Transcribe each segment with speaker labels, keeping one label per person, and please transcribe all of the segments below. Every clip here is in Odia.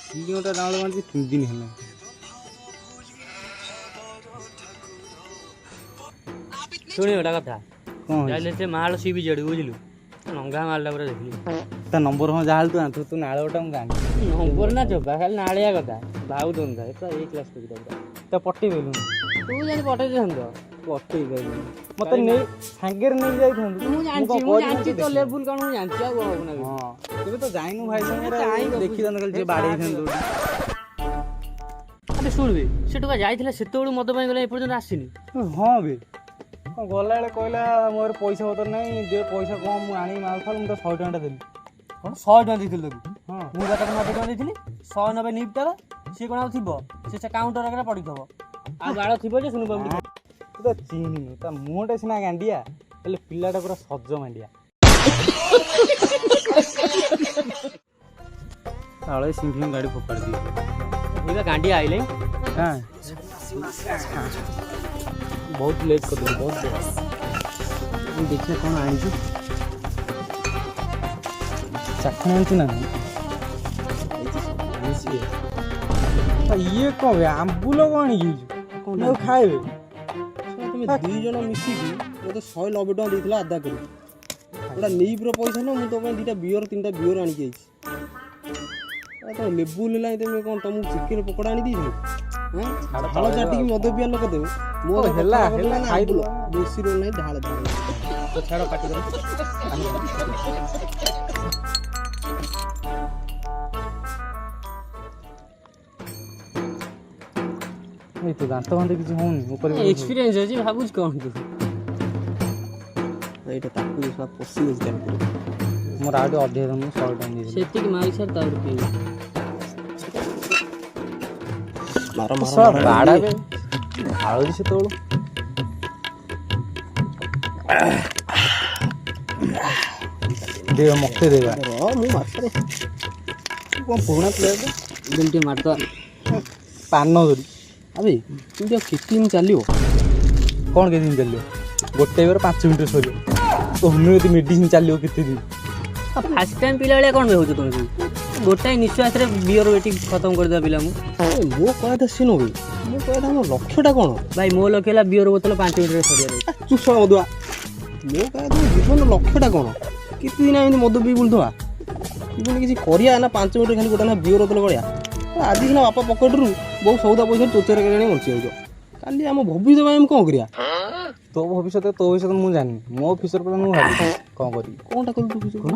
Speaker 1: ଭିଡ଼ିଓଟା ଡାଉନଲୋଡ଼ ମାରିଛି 3 ଦିନ ହେଲା।
Speaker 2: ଶୁଣି ଗୋଟା କଥା
Speaker 1: କ'ଣ
Speaker 2: ଯାଇଥିଲେ ସେ ମାଳ ସି ବି ଜେଡ଼ୁ ବୁଝିଲୁ ନଙ୍ଗା ମାଲଟା ପୁରା ଦେଖିଲି
Speaker 1: ତା ନମ୍ବର ହଁ ଯାହା ହେଲେ ତୁ ଆଣିଥିବୁ ତୁ ନାଳଟା ମୁଁ ଜାଣିଛି।
Speaker 2: ନମ୍ବର ନା ଚୋପା ଖାଲି ନାଳିଆ କଥା ଭାଉ ଦଉନଥା ପୁରା ଏଇ କ୍ଲାସ୍ ଟୁ
Speaker 1: ତା ପଠେଇବେଲୁ
Speaker 2: ତୁ ଜାଣି ପଠେଇ ଦିଅନ୍ତୁ
Speaker 1: ପଠେଇ ପାରିଲୁ ମୋତେ ନେଇ ସାଙ୍ଗରେ ନେଇକି ଯାଇଥାନ୍ତୁ।
Speaker 2: ମୁଁ ଜାଣିଛି ତ ଲେବୁଲ କ'ଣ ମୁଁ ଜାଣିଛି ଆଉ ହବ ନା
Speaker 1: ହଁ କେବେ ତ ଯାଇନୁ ଭାଇ ସାଙ୍ଗରେ ଦେଖିଥାନ୍ତୁ ଖାଲି ଯିଏ ବାଡ଼େଇଥାନ୍ତୁ।
Speaker 2: ଆରେ ଶୁଣିବେ ସେ ଟଙ୍କା ଯାଇଥିଲା ସେତେବେଳୁ ମଦ ପାଇଁ ଗଲେ ଏପର୍ଯ୍ୟନ୍ତ ଆସିନି।
Speaker 1: ହଁ ବେ କ'ଣ ଗଲାବେଳେ କହିଲା ମୋର ପଇସା ପତ୍ର ନାହିଁ ଦେ ପଇସା କ'ଣ ମୁଁ ଆଣିକି ମାଲ ଫାଲ ମୁଁ ତ 100 ଟଙ୍କାଟା ଦେଲି।
Speaker 2: କ'ଣ 100 ଟଙ୍କା ଦେଇଥିଲି ତାକୁ?
Speaker 1: ହଁ
Speaker 2: ମୁଁ ବା ତାକୁ 90 ଟଙ୍କା ଦେଇଥିଲି 190 ନିପ୍ଟାର ସିଏ କ'ଣ ଆଉ ଥିବ ସେ କାଉଣ୍ଟର ଆଗରେ ପଡ଼ିଥିବ ଆଉ ବାଳ ଥିବ ଯେ ଶୁଣୁ ବାବୁ
Speaker 1: ତୁ ତ ଚିହ୍ନିନୁ ତା ମୁହଁଟା ସିନା ଗାଣ୍ଡିଆ ହେଲେ ପିଲାଟା ପୁରା ସଜ ମାଣ୍ଡିଆ। ତାଳେ ସିଂହ ଗାଡ଼ି ଫୋପାଡ଼ି ଦେଇଛି
Speaker 2: ଏଇବା ଗାଣ୍ଡିଆ ଆଇଲେ
Speaker 1: ହଁ ବହୁତ ଲେଟ୍ କରିଦେଲି ବହୁତ
Speaker 2: ଦେଖିବା କ'ଣ ଆଣିଛୁ
Speaker 1: ଚାଖଣ ଆଣିଛୁ ନା ଇଏ କ'ଣ ବେ ଆମ୍ବୁଲ କ'ଣ ଆଣିକି ଆଉ ଖାଇବେ
Speaker 3: ତମେ 2 ଜଣ ମିଶିକି ମୋତେ 190 ଟଙ୍କା ଦେଇଥିଲା ଆଦା କରି ଗୋଟା ନେଇପ୍ର ପଇସା ନା ମୁଁ ତମ ପାଇଁ 2ଟା ବିୟର 3ଟା ବିୟର ଆଣିକି ଆଇଛି। ତମ ଲେବୁଲ ହେଲାଣି ତମେ କ'ଣ ତମକୁ ଚିକେନ ପକୋଡ଼ା ଆଣି ଦେଇଥିଲି ଢାଳ ଚାଟିକି ମଦ ପିଆ ଲୋକ ଦେବେ ମୋର
Speaker 1: ହେଲା
Speaker 3: ଖାଇଦେଲ ବେଶୀ ରୋଲ ନାହିଁ ଢାଳ ଢାଳ
Speaker 1: ଛାଡ଼ ପାଟି କର ଏଇ ତ ଦାନ୍ତ ଫାନ୍ତ କିଛି ହଉନି ଉପରେ
Speaker 2: ଏକ୍ସପିରିଏନ୍ସ ଅଛି ଭାବୁଛି କ'ଣ ତୁ
Speaker 3: ଏଇଟା ତାକୁ ପଶି ଯାଇଛି ତା ଭିତରେ
Speaker 1: ମୋର ଆଉ ଟିକେ ଅଧିକ ମୁଁ 100 ଟଙ୍କା ଦେଇଦେଲି
Speaker 2: ସେତିକି ମାରି ସାର୍ ତାପରେ ପିଇବି
Speaker 3: ମାର
Speaker 1: ବାଡ଼ା ବେ ଢାଳୁଛି ସେତେବେଳୁ ଦେବ ମତେ ଦେବା
Speaker 3: ମୁଁ ମାସରେ କ'ଣ ପୁରୁଣା ପ୍ଲେୟାର
Speaker 2: ଟିକେ ମାରିଦେବା
Speaker 1: ପାନ ଧରି
Speaker 3: ଆବେ କେମିତି ଆଉ କେତେ ଦିନ ଚାଲିବ
Speaker 1: କ'ଣ କେତେ ଦିନ ଚାଲିବ ଗୋଟେ ବେଳେ 5 ମିନିଟ୍ ସରିବ ତ ହୋମିଓପାଥି ମେଡ଼ିସିନ ଚାଲିବ କେତେ ଦିନ
Speaker 2: ଫାର୍ଷ୍ଟ ଟାଇମ୍ ପିଲା ଭଳିଆ କ'ଣ ହେଉଛି ତମେ ସବୁ ଗୋଟାଏ ନିଶ୍ୱାସରେ ବିୟର ଏଠି ଖତମ କରିଦେବା ପିଲା ମୁଁ
Speaker 3: ମୋ କହିବା କଥା ସିଏ ନବେ ମୋ କହିବା ଆମ ଲକ୍ଷ୍ୟଟା କ'ଣ
Speaker 2: ଭାଇ ମୋ ଲକ୍ଷ୍ୟ ହେଲା ବିୟର ବୋତଲ 5 ମିନିଟ୍ରେ ସରିବାର
Speaker 3: ଚୁଷ ମଦୁଆ ମୋ କହିବା ତମ ଜୀବନ ଲକ୍ଷ୍ୟଟା କ'ଣ କେତେ ଦିନ ଏମିତି ମଦ ପିଇ ବୁଲୁଥିବା ଜୀବନ କିଛି କରିବା ନା 5 ମିନିଟ୍ ଖାଲି ଗୋଟେ ନା ବିୟର ବୋତଲ କରିବା ଆଜି ସିନା ବାପା ପକେଟରୁ ବହୁ ସଉଦା ପଇସା ଚୋଚରେ କେଜାଣି ବଞ୍ଚି ଯାଉଛ କାଲି ଆମ ଭବିଷ୍ୟତ ପାଇଁ ଆମେ କ'ଣ କରିବା
Speaker 1: ତୋ ଭବିଷ୍ୟତ ମୁଁ ଜାଣିନି ମୋ ଫ୍ୟୁଚର ପ୍ଲାନ୍ ମୁଁ ଭାବିଛି କ'ଣ କରିବି
Speaker 3: କ'ଣଟା କଲୁ ତୁ ଫ୍ୟୁଚର
Speaker 2: କ'ଣ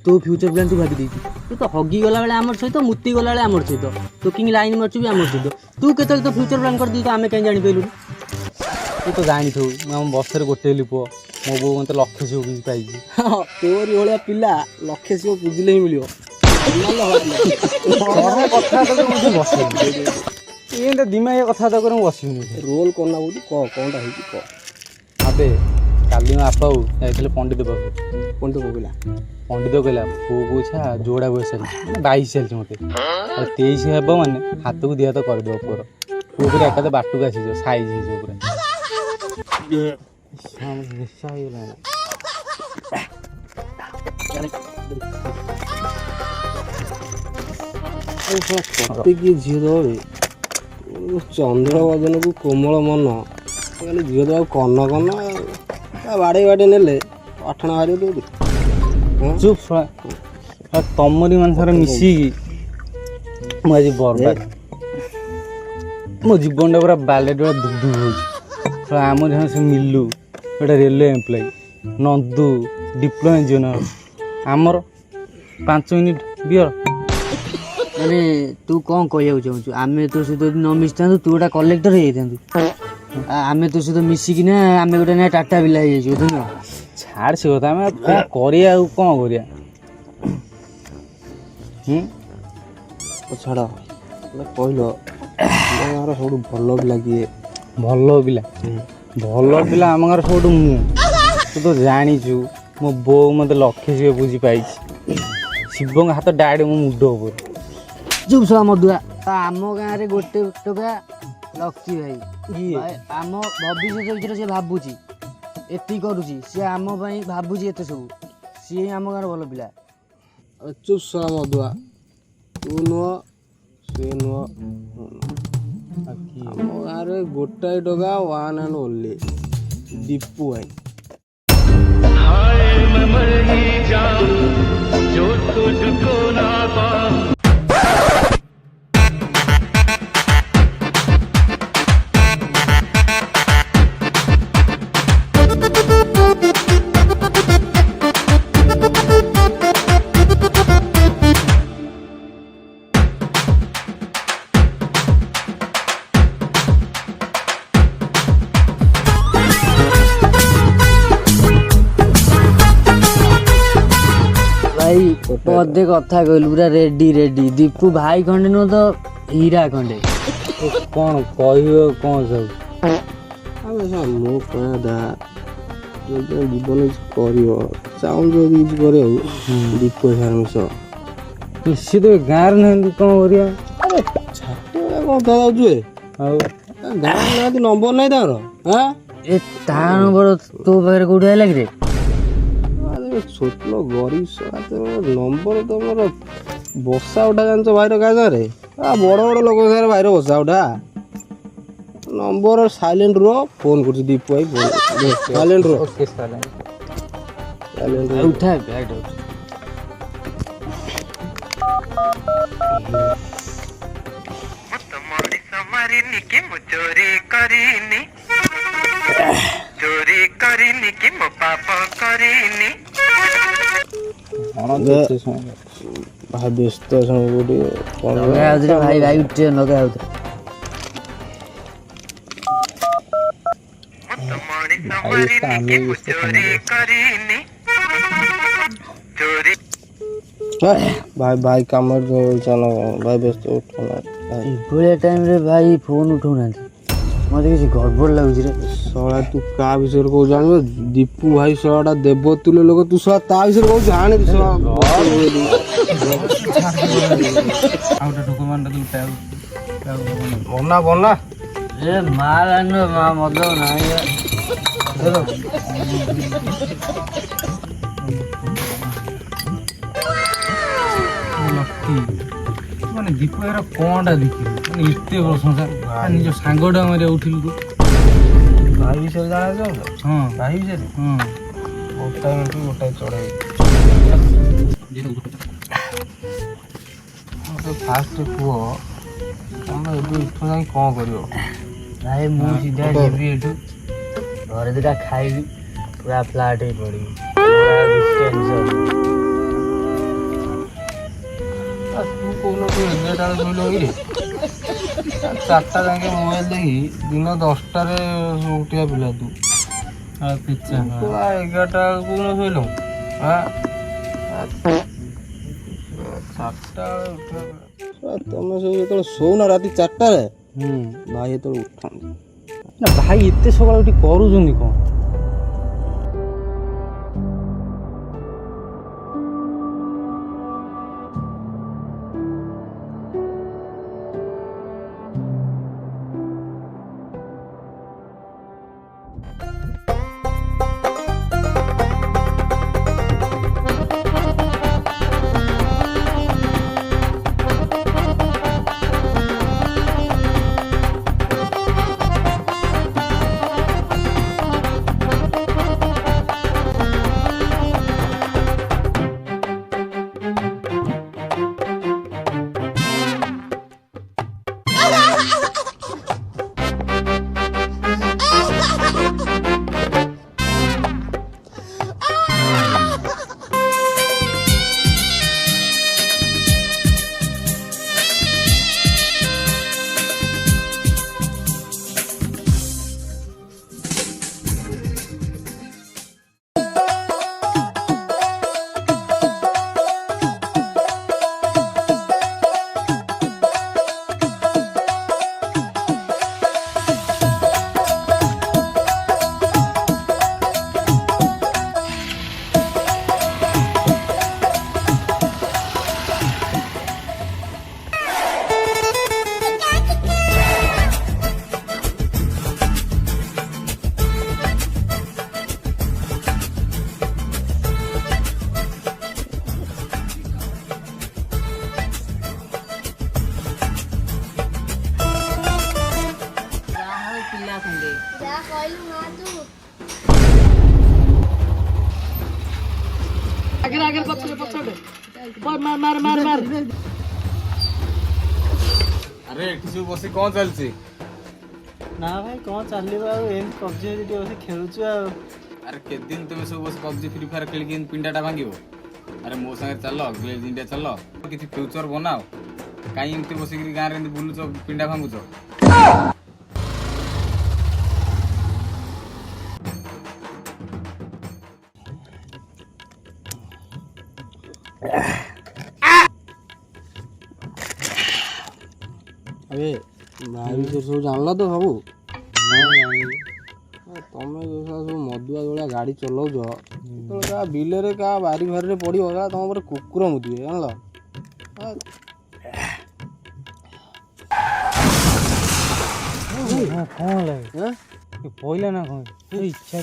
Speaker 2: ତୋ ଫ୍ୟୁଚର ପ୍ଲାନ୍ ତୁ ଭାବି ଦେଇଛୁ ତୁ ତ ହଗି ଗଲାବେଳେ ଆମର ସହିତ ମୁତି ଗଲାବେଳେ ଆମର ସହିତ ଟୋକିଂ ଲାଇନ୍ ମାରୁଛୁ ବି ଆମର ସହିତ ତୁ କେତେବେଳେ ତୋ ଫ୍ୟୁଚର ପ୍ଲାନ୍ କରିଦେଇଛୁ ଆମେ କାହିଁ ଜାଣିପାରିଲୁନି
Speaker 1: ତୁ ତ ଜାଣିଥିବୁ ମୁଁ ଆମ ବସ୍ରେ ଗୋଟେ ହେଲି ପୁଅ ମୋ ବୋଉ ମୋତେ ଲକ୍ଷେ ସିଓ କିଛି ପାଇଛି
Speaker 3: ତୋରି ଭଳିଆ ପିଲା ଲକ୍ଷେ ସିଓ ବୁଝିଲେ ହିଁ ମିଳିବ
Speaker 1: କଥାବାର୍ତ୍ତା ମୁଁ ବସିବି ଏମିତି ଦିମାଗିଆ କଥାବାର୍ତ୍ତା କରି ମୁଁ ବସିବିନି
Speaker 3: ରୋଲ କରନା ବୋଲି କହ କ'ଣଟା ହେଇଛି କହ
Speaker 1: ଆବେ କାଲି ମୋ ବାପା ଯାଇଥିଲେ ପଣ୍ଡିତ ପାଖକୁ ପଣ୍ଡିତ କହିଲା ପୁଅକୁ ଇଚ୍ଛା ଯୋଡ଼ା ବୟସ ଚାଲିଛି 22 ଚାଲିଛି ମୋତେ ଆଉ 23 ହେବ ମାନେ ହାତକୁ ଦୁଇ ହାତ କରିଦେବ ପୁଅର ପୁଅ ପୁରା ଏକାଥରେ ବାଟକୁ ଆସିଯିବ ସାଇଜ୍ ହେଇଯିବ ପୁରା ନିଶା ହେଇଗଲାଣି
Speaker 3: କିଏ ଝିଅ ଦେବେ ଚନ୍ଦ୍ର ବଦନକୁ କୋମଳ ମନ ଖାଲି ଝିଅ ଦେବାକୁ କନ ବାଡ଼େଇ ନେଲେ ଆଠଣା ବାହାରିବ ଦଉଛୁ
Speaker 1: ଚୁପ୍ ତମରି ମାନଙ୍କର ମିଶିକି ମୁଁ ଆଜି ବର୍ବାଦ ମୋ ଜୀବନଟା ପୁରା ବାଲେଟ ପୁରା ଦୁଃଖ ହେଉଛି ଆମ ଜଣେ ସେ ମିଲୁ ଗୋଟେ railway employ Nandu diploma engineer ଆମର 5 ମିନିଟ୍ ବିୟର
Speaker 2: ମାନେ ତୁ କ'ଣ କହିବାକୁ ଚାହୁଁଛୁ ଆମେ ତୋ ସହିତ ନ ମିଶିଥାନ୍ତୁ ତୁ ଗୋଟେ କଲେକ୍ଟର ହେଇଯାଇଥାନ୍ତୁ ଆମେ ତୋ ସହିତ ମିଶିକିନା ଆମେ ଗୋଟେ ନା ଟାଟା ବିଲା ହେଇଯାଇଛୁ ବୁଝୁନ
Speaker 1: ଛାଡ଼ ସେ କଥା ଆମେ କରିବା ଆଉ କ'ଣ କରିବା
Speaker 3: ଛାଡ଼ କହିଲ ଗାଁର ସବୁଠୁ ଭଲ ପିଲା କିଏ
Speaker 1: ଭଲ ପିଲା ଆମ ଗାଁର ସବୁଠୁ ମୁଁ ତୁ ତ ଜାଣିଛୁ ମୋ ବୋଉ ମୋତେ ଲକ୍ଷେ ଶିବ ବୁଝି ପାଇଛି ଶିବଙ୍କ ହାତ ଡାଇରେକ୍ଟ ମୋ ମୁଣ୍ଡ ଉପରେ
Speaker 2: ଚୁପ୍ ଶୁଆ ମଧୁଆ ଆମ ଗାଁରେ ଗୋଟେ ଟୋକା ଲକ୍ଷ୍ମୀ ଭାଇ ଆମ ଭବିଷ୍ୟତ ଭିତରେ ସେ ଭାବୁଛି ଏତିକି କରୁଛି ସିଏ ଆମ ପାଇଁ ଭାବୁଛି ଏତେ ସବୁ ସିଏ ଆମ ଗାଁର ଭଲ ପିଲା
Speaker 3: ଚୁପ୍ ଶୁଆ ମଧୁଆ ତୁ ନୁହ ସେ ନୁହଁ ଆମ ଗାଁରେ ଗୋଟାଏ ଟଙ୍କା ୱାନ୍ ଆଣ୍ଡ ଓନ୍ଲି ଦୀପୁ ଭାଇ।
Speaker 2: ଭାଇ ପଦେ କଥା କହିଲୁ ପୁରା ରେଡି ରେଡି। ଦୀପୁ ଭାଇ ଖଣ୍ଡେ ନୁହଁ ତ ହୀରା ଖଣ୍ଡେ।
Speaker 1: କ'ଣ କହିବ କ'ଣ ସବୁ?
Speaker 3: ଆମେ ମୋ କହିବା ଦା ଯଦି ଜୀବନ କିଛି କରିବ ଚାହୁଁଛ ଯଦି କିଛି କରିବାକୁ ଦୀପ ସାର୍ ମିଶ।
Speaker 1: ସିଏ ତ ଗାଁରେ ନାହାନ୍ତି, କ'ଣ କରିବା?
Speaker 3: ଛାଟିଆ କ'ଣ ଯାଉଛୁ
Speaker 1: ଆଉ
Speaker 3: ଗାଁରେ ନାହାନ୍ତି, ନମ୍ବର ନାହିଁ ତାଙ୍କର? ହଁ
Speaker 2: ଏ ତା ନମ୍ବର ତୋ ପାଖରେ କୋଉଠି ଆଇଲା କି ରେ?
Speaker 3: ଛୋଟ ଗରିବ ନମ୍ବର ତମର ବସା ଉଠା ଜାଣିଛ ଭାଇର କାହା ସାଙ୍ଗରେ? ବଡ଼ ବଡ଼ ଲୋକ ସାଙ୍ଗରେ ଭାଇର ବସା ଉଠା। ନମ୍ବର ସାଇଲେଣ୍ଟ ରୁହ, ଫୋନ୍ କରୁଛି ଦୀପ ଭାଇ ଫୋନ୍ ସାଇଲେଣ୍ଟ ରୁହ।
Speaker 1: ଓକେ ସାଇଲେଣ୍ଟ
Speaker 2: ଉଠା ବ୍ୟାଗ
Speaker 3: ଭାଇ ବ୍ୟସ୍ତ ଅଛନ୍ତି କୋଉଠି କ'ଣ
Speaker 2: ଭାଇ ଭାଇ ଉଠେ ନଗା ଆଉଥରେ।
Speaker 3: ଭାଇ ଭାଇ କାମ ଚାଲ ଭାଇ ବ୍ୟସ୍ତ ଉଠୁନା ଭାଇ।
Speaker 2: ଏଭଳିଆ ଟାଇମ୍ରେ ଭାଇ ଫୋନ୍ ଉଠଉନାହାନ୍ତି, ମତେ କିଛି ଗଡ଼ବଡ଼ ଲାଗୁଛି ରେ।
Speaker 3: ଶଳା ତୁ କାହା ବିଷୟରେ କହୁଛୁ ଜାଣିବ? ଦୀପୁ ଭାଇ ଶଳାଟା ଦେବତୁଲ୍ୟ ଲୋକ, ତୁ ଶଳା ତା ବିଷୟରେ କହୁଛୁ ଜାଣେ ତୁ ଶଳା। ବନା ବନା
Speaker 2: ଏ ମା ଜାଣିନ ମା ମଦ ନାହିଁ
Speaker 1: ମାନେ ଦୀପ ଭାଇର କ'ଣଟା ଦେଖିଲୁ? ମାନେ ଏତେ ପ୍ରଶଂସା, ନିଜ ସାଙ୍ଗଟା ମାରିବା ଉଠିଲୁ ତୁ।
Speaker 3: ଭାଇ ବିଷୟରେ ଜାଣିଛ?
Speaker 1: ହଁ
Speaker 3: ଭାଇ ବିଷୟରେ
Speaker 1: ହଁ
Speaker 3: ଗୋଟାଏ ମିନିଟ୍ ଗୋଟାଏ ଚଢ଼େଇ ମୋତେ ଫାଷ୍ଟ କୁହ ତମେ ଏବେ ଏଠୁ ଯାଇ କ'ଣ କରିବ?
Speaker 2: ଭାଇ ମୁଁ ସିଧା ଯିବି ଏଠୁ, ଘରେ ଦୁଇଟା ଖାଇବି, ପୁରା ଫ୍ଲାଟ୍ ହେଇ ପଡ଼ିବି, ଟେନସନ୍।
Speaker 3: ତୁ କହୁନ ତୁ ଏଗାରଟାରେ ଶୋଇଲ କିରେ? 4ଟା ଯାକେ ମୋବାଇଲ ଦେଖି ଦିନ 10ଟାରେ ଉଠିବା ପିଲା ତୁ।
Speaker 1: ଆଉ ପିଛା
Speaker 3: 11ଟା କୋଉନ ଶୋଇଲୁ? ତମେ ସବୁ ଯେତେବେଳେ ଶୋଉନ ରାତି 4ଟାରେ, ଭାଇ ଯେତେବେଳେ ଉଠନ୍ତି।
Speaker 1: ନା ଭାଇ ଏତେ ସକାଳୁ ଉଠି କରୁଛନ୍ତି କ'ଣ? ଆରେ ଏଠି ସବୁ ବସି କ'ଣ ଚାଲିଛି?
Speaker 3: ନା ଭାଇ କ'ଣ ଚାଲିବ ଆଉ ଏମିତି ପବଜି ଟିକେ ବସି ଖେଳୁଛୁ ଆଉ।
Speaker 1: ଆରେ କେତେ ଦିନ ତମେ ସବୁ ବସି ପବଜି ଫ୍ରି ଫାୟାର ଖେଳିକି ଏମିତି ପିଣ୍ଡାଟା ଭାଙ୍ଗିବ? ଆରେ ମୋ ସାଙ୍ଗରେ ଚାଲ, ଗ୍ଲେଜ ଇଣ୍ଡିଆ ଚାଲ, କିଛି ଫ୍ୟୁଚର ବନାଅ। କାହିଁ ଏମିତି ବସିକିରି ଗାଁରେ ଏମିତି ବୁଲୁଛ, ପିଣ୍ଡା ଭାଙ୍ଗୁଛ?
Speaker 3: ଆବେ ଭାଇ ବିଷୟରେ ସବୁ ଜାଣିଲ ତ ସବୁ? ତମେ ଯୋଉ ସବୁ ମଦୁଆ ଭଳିଆ ଗାଡ଼ି ଚଲାଉଛ, ଯେତେବେଳେ କାହା ବିଲରେ କାହା ବାରି ଫାରିରେ ପଡ଼ିବ କାହା ତମ ଉପରେ କୁକୁର ମୁତିବେ, ଜାଣିଲ?
Speaker 1: କ'ଣ ହେଲା? ପଇଲା ନା କ'ଣ? ଇଚ୍ଛା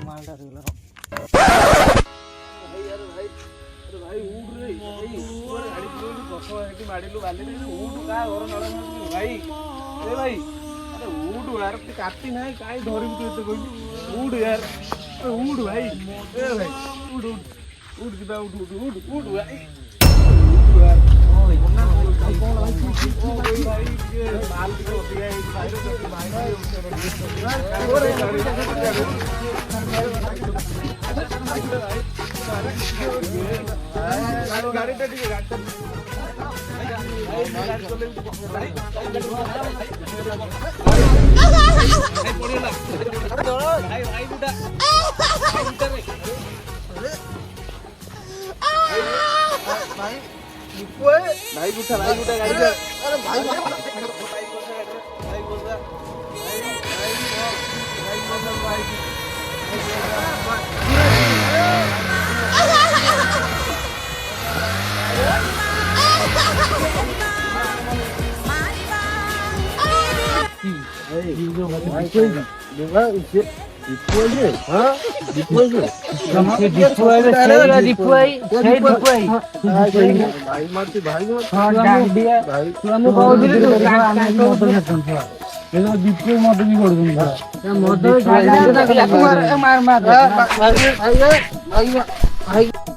Speaker 1: ମାଲଟା ରହିଲା। କାଟି ନାହିଁ କାହିଁ ଧରିବୁ ତୁ ଏତେ କହିଛୁ? ଉଠ ୟାର, ଉଠ ଭାଇ, ଏ ଭାଇ ଉଠ ଉଠ ଉଠ ଯିବା, ଉଠ ଉଠ ଉଠ ଉଠ ଭାଇ, ଗାଡ଼ିଟା ଟିକେ भाई उठा गाड़ी से। अरे भाई भाई